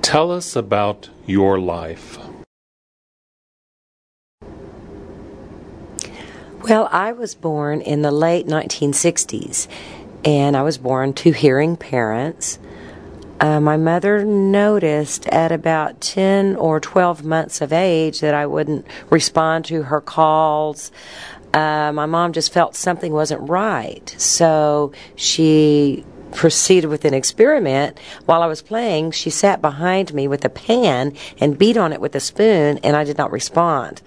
Tell us about your life. Well, I was born in the late 1960s, and I was born to hearing parents. My mother noticed at about 10 or 12 months of age that I wouldn't respond to her calls. My mom just felt something wasn't right, so she proceeded with an experiment. While I was playing, she sat behind me with a pan and beat on it with a spoon, and I did not respond.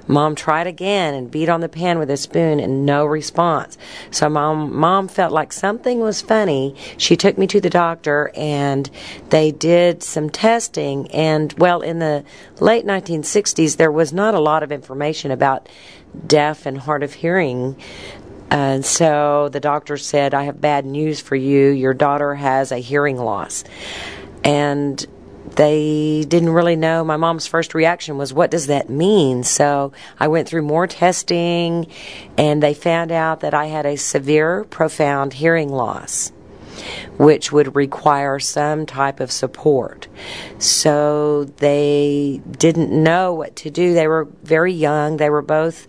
Mom tried again and beat on the pan with a spoon, and no response. So mom felt like something was funny. She took me to the doctor, and they did some testing. And, well, in the late 1960s, there was not a lot of information about deaf and hard of hearing. And so the doctor said, I have bad news for you. Your daughter has a hearing loss. And they didn't really know. My mom's first reaction was, what does that mean? So I went through more testing, and they found out that I had a severe, profound hearing loss, which would require some type of support. So they didn't know what to do. They were very young. They were both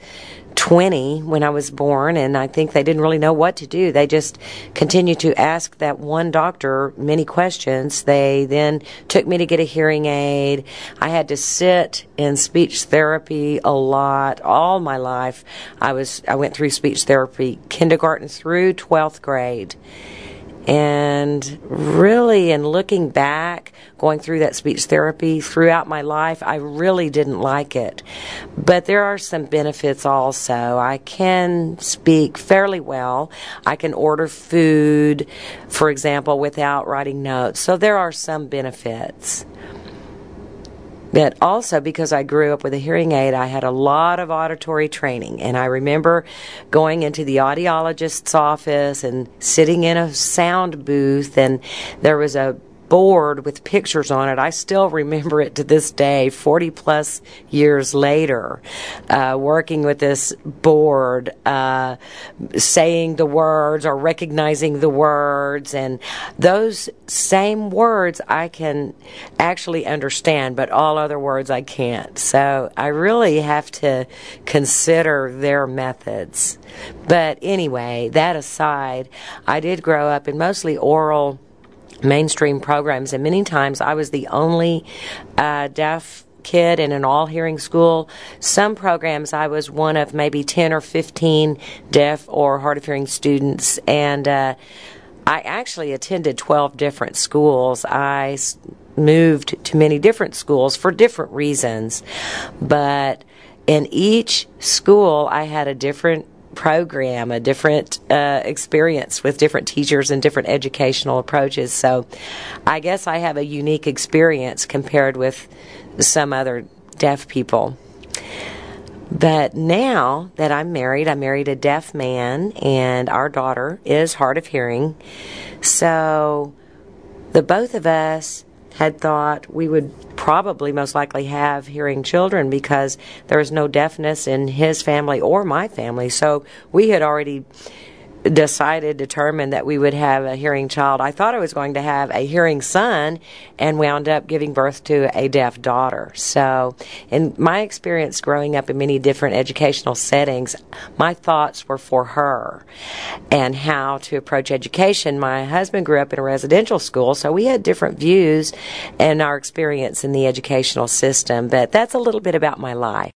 20 when I was born, and I think they didn't really know what to do. They just continued to ask that one doctor many questions. They then took me to get a hearing aid. I had to sit in speech therapy a lot all my life. I went through speech therapy kindergarten through 12th grade. And really, in looking back, going through that speech therapy throughout my life, I really didn't like it. But there are some benefits also. I can speak fairly well. I can order food, for example, without writing notes. So there are some benefits. But also, because I grew up with a hearing aid, I had a lot of auditory training. And I remember going into the audiologist's office and sitting in a sound booth, and there was a board with pictures on it. I still remember it to this day, 40 plus years later, working with this board, saying the words or recognizing the words, and those same words I can actually understand, but all other words I can't. So I really have to consider their methods. But anyway, that aside, I did grow up in mostly oral mainstream programs, and many times I was the only deaf kid in an all-hearing school. Some programs I was one of maybe 10 or 15 deaf or hard-of-hearing students, and I actually attended 12 different schools. I moved to many different schools for different reasons, but in each school I had a different program, a different experience with different teachers and different educational approaches. So I guess I have a unique experience compared with some other deaf people. But now that I'm married a deaf man, and our daughter is hard of hearing. So the both of us had thought we would probably most likely have hearing children because there is no deafness in his family or my family. So we had already determined that we would have a hearing child. I thought I was going to have a hearing son and wound up giving birth to a deaf daughter. So in my experience growing up in many different educational settings, my thoughts were for her and how to approach education. My husband grew up in a residential school, so we had different views and our experience in the educational system. But that's a little bit about my life.